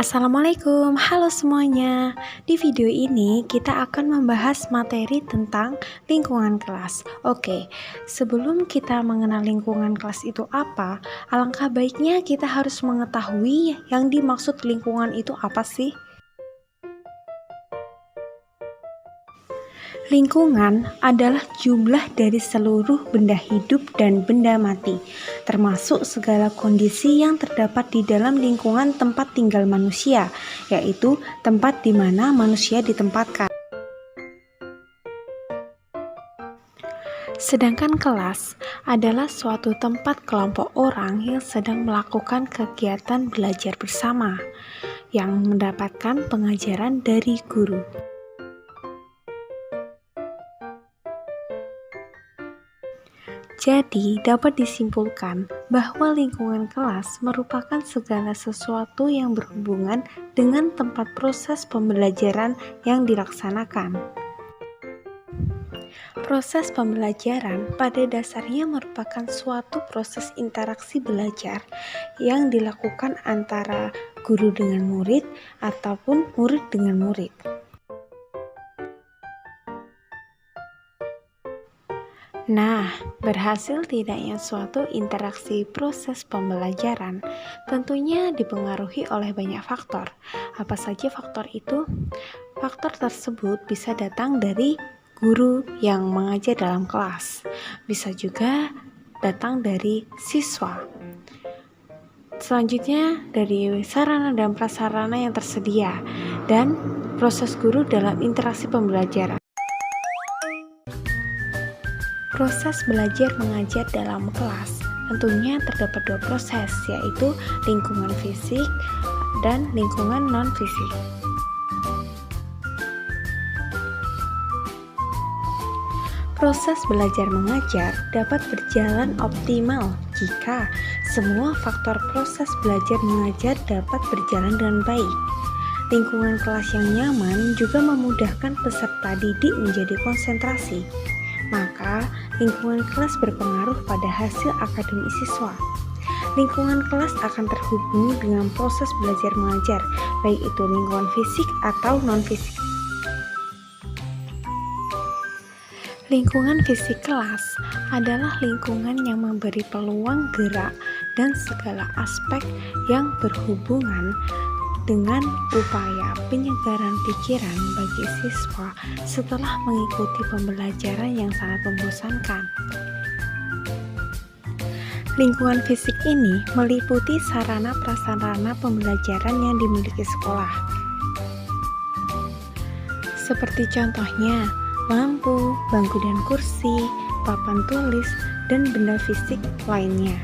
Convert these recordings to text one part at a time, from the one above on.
Assalamualaikum, halo semuanya. Di video ini kita akan membahas materi tentang lingkungan kelas. Oke, sebelum kita mengenal lingkungan kelas itu apa, alangkah baiknya kita harus mengetahui yang dimaksud lingkungan itu apa sih? Lingkungan adalah jumlah dari seluruh benda hidup dan benda mati, termasuk segala kondisi yang terdapat di dalam lingkungan tempat tinggal manusia, yaitu tempat di mana manusia ditempatkan. Sedangkan kelas adalah suatu tempat kelompok orang yang sedang melakukan kegiatan belajar bersama, yang mendapatkan pengajaran dari guru. Jadi, dapat disimpulkan bahwa lingkungan kelas merupakan segala sesuatu yang berhubungan dengan tempat proses pembelajaran yang dilaksanakan. Proses pembelajaran pada dasarnya merupakan suatu proses interaksi belajar yang dilakukan antara guru dengan murid ataupun murid dengan murid. Nah, berhasil tidaknya suatu interaksi proses pembelajaran tentunya dipengaruhi oleh banyak faktor. Apa saja faktor itu? Faktor tersebut bisa datang dari guru yang mengajar dalam kelas, bisa juga datang dari siswa. Selanjutnya dari sarana dan prasarana yang tersedia dan proses guru dalam interaksi pembelajaran. Proses belajar mengajar dalam kelas tentunya terdapat dua proses, yaitu lingkungan fisik dan lingkungan non-fisik. Proses belajar mengajar dapat berjalan optimal jika semua faktor proses belajar mengajar dapat berjalan dengan baik. Lingkungan kelas yang nyaman juga memudahkan peserta didik menjadi konsentrasi. Maka, lingkungan kelas berpengaruh pada hasil akademik siswa. Lingkungan kelas akan terhubung dengan proses belajar mengajar, baik itu lingkungan fisik atau non-fisik. Lingkungan fisik kelas adalah lingkungan yang memberi peluang gerak dan segala aspek yang berhubungan dengan upaya penyegaran pikiran bagi siswa setelah mengikuti pembelajaran yang sangat membosankan. Lingkungan fisik ini meliputi sarana prasarana pembelajaran yang dimiliki sekolah. Seperti contohnya, lampu, bangku dan kursi, papan tulis, dan benda fisik lainnya.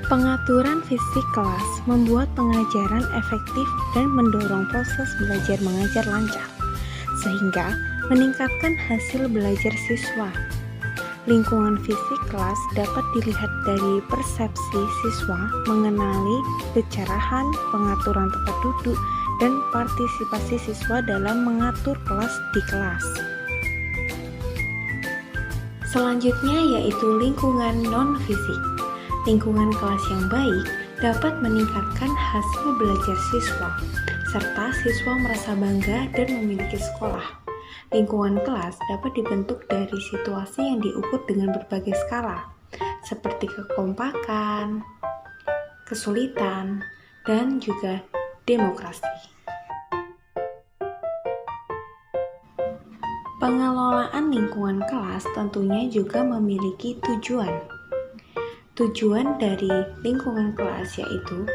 Pengaturan fisik kelas membuat pengajaran efektif dan mendorong proses belajar mengajar lancar, sehingga meningkatkan hasil belajar siswa. Lingkungan fisik kelas dapat dilihat dari persepsi siswa mengenali kecerahan, pengaturan tempat duduk, dan partisipasi siswa dalam mengatur kelas di kelas. Selanjutnya yaitu lingkungan non-fisik. Lingkungan kelas yang baik dapat meningkatkan hasil belajar siswa, serta siswa merasa bangga dan memiliki sekolah. Lingkungan kelas dapat dibentuk dari situasi yang diukur dengan berbagai skala, seperti kekompakan, kesulitan, dan juga demokrasi. Pengelolaan lingkungan kelas tentunya juga memiliki tujuan. Tujuan dari lingkungan kelas yaitu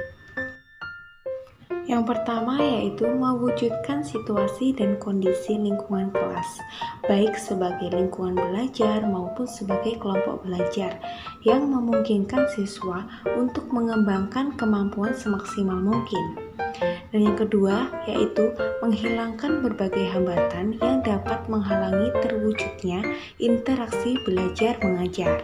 yang pertama yaitu mewujudkan situasi dan kondisi lingkungan kelas, baik sebagai lingkungan belajar maupun sebagai kelompok belajar yang memungkinkan siswa untuk mengembangkan kemampuan semaksimal mungkin. Dan yang kedua yaitu menghilangkan berbagai hambatan yang dapat menghalangi terwujudnya interaksi belajar mengajar.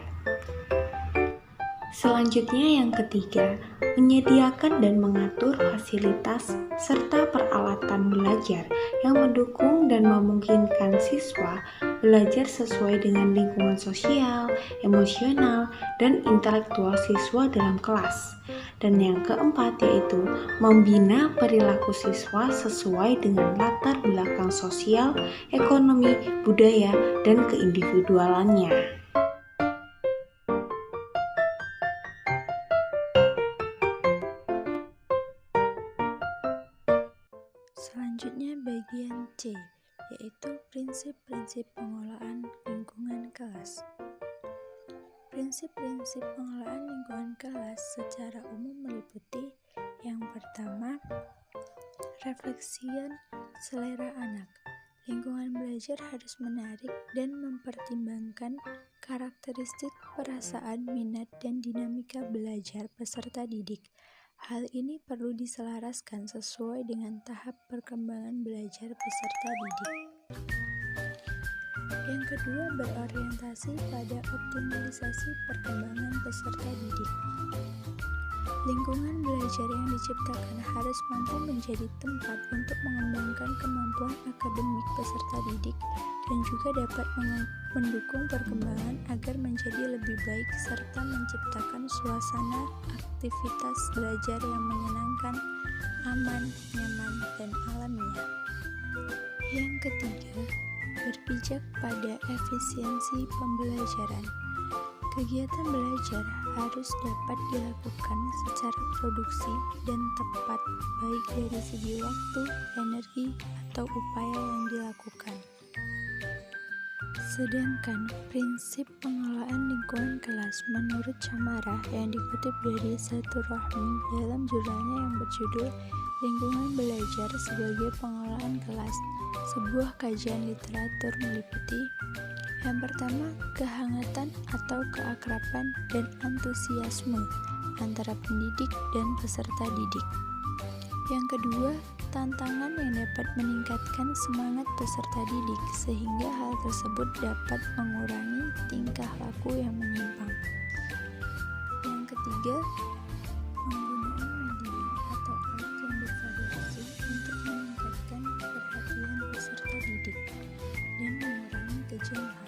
Selanjutnya yang ketiga, menyediakan dan mengatur fasilitas serta peralatan belajar yang mendukung dan memungkinkan siswa belajar sesuai dengan lingkungan sosial, emosional, dan intelektual siswa dalam kelas. Dan yang keempat yaitu membina perilaku siswa sesuai dengan latar belakang sosial, ekonomi, budaya, dan keindividualannya. Selanjutnya bagian C, yaitu prinsip-prinsip pengelolaan lingkungan kelas. Prinsip-prinsip pengelolaan lingkungan kelas secara umum meliputi yang pertama, refleksian selera anak. Lingkungan belajar harus menarik dan mempertimbangkan karakteristik perasaan, minat, dan dinamika belajar peserta didik. Hal ini perlu diselaraskan sesuai dengan tahap perkembangan belajar peserta didik. Yang kedua, berorientasi pada optimalisasi perkembangan peserta didik. Lingkungan belajar yang diciptakan harus mampu menjadi tempat untuk mengembangkan kemampuan akademik peserta didik dan juga dapat mendukung perkembangan agar menjadi lebih baik serta menciptakan suasana aktivitas belajar yang menyenangkan, aman, nyaman, dan alamiah. Yang ketiga, berpijak pada efisiensi pembelajaran. Kegiatan belajar harus dapat dilakukan secara produksi dan tepat, baik dari segi waktu, energi, atau upaya yang dilakukan. Sedangkan prinsip pengelolaan lingkungan kelas menurut Camara yang dikutip dari Satur Rahmi dalam jurnalnya yang berjudul Lingkungan Belajar sebagai Pengelolaan Kelas, sebuah kajian literatur meliputi yang pertama, kehangatan atau keakraban dan antusiasme antara pendidik dan peserta didik. Yang kedua, tantangan yang dapat meningkatkan semangat peserta didik sehingga hal tersebut dapat mengurangi tingkah laku yang menyimpang. Yang ketiga, penggunaan media atau alat yang bervariasi untuk meningkatkan perhatian peserta didik dan mengurangi kejelasan.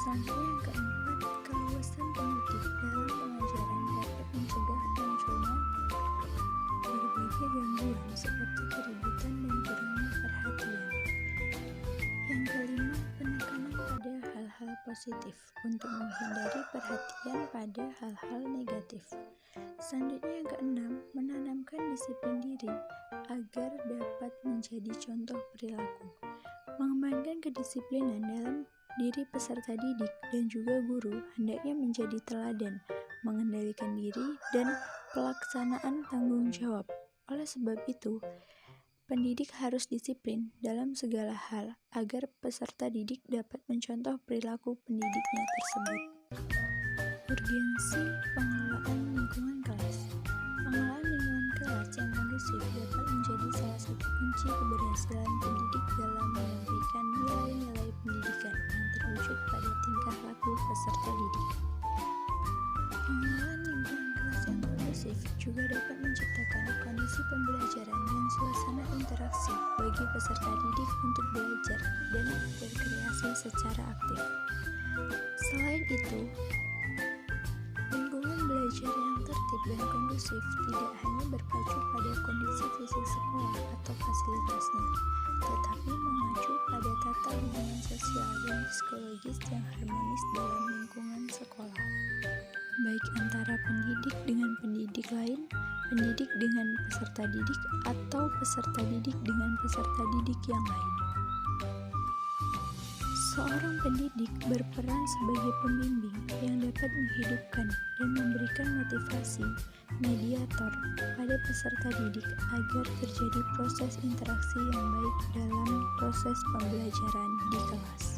Selanjutnya yang keempat, keluasan pendidik dalam pengajaran dapat mencegah munculnya berbagai gangguan seperti keributan dan kurangnya perhatian. Yang kelima, penekanan pada hal-hal positif untuk menghindari perhatian pada hal-hal negatif. Selanjutnya yang keenam, menanamkan disiplin diri agar dapat menjadi contoh perilaku. Mengembangkan kedisiplinan dalam diri peserta didik dan juga guru hendaknya menjadi teladan, mengendalikan diri, dan pelaksanaan tanggung jawab. Oleh sebab itu, pendidik harus disiplin dalam segala hal agar peserta didik dapat mencontoh perilaku pendidiknya tersebut. Urgensi pengelolaan lingkungan kelas. Pengelolaan lingkungan kelas yang kondusif dapat menjadi salah satu kunci keberhasilan pendidik dalam menyampaikan nilai-nilai pendidikan yang terwujud pada tingkah laku peserta didik. Pengelolaan lingkungan kelas yang kondusif juga dapat menciptakan kondisi pembelajaran dan suasana interaksi bagi peserta didik untuk belajar dan berkreasi secara aktif. Selain itu, lingkungan belajar yang tertib dan kondusif tidak hanya berpacu pada kondisi fisik sekolah atau fasilitasnya, tetapi mengacu pada tata hubungan sosial dan psikologis yang harmonis dalam lingkungan sekolah, baik antara pendidik dengan pendidik lain, pendidik dengan peserta didik, atau peserta didik dengan peserta didik yang lain. Seorang pendidik berperan sebagai pembimbing yang dapat menghidupkan dan memberikan motivasi mediator pada peserta didik agar terjadi proses interaksi yang baik dalam proses pembelajaran di kelas.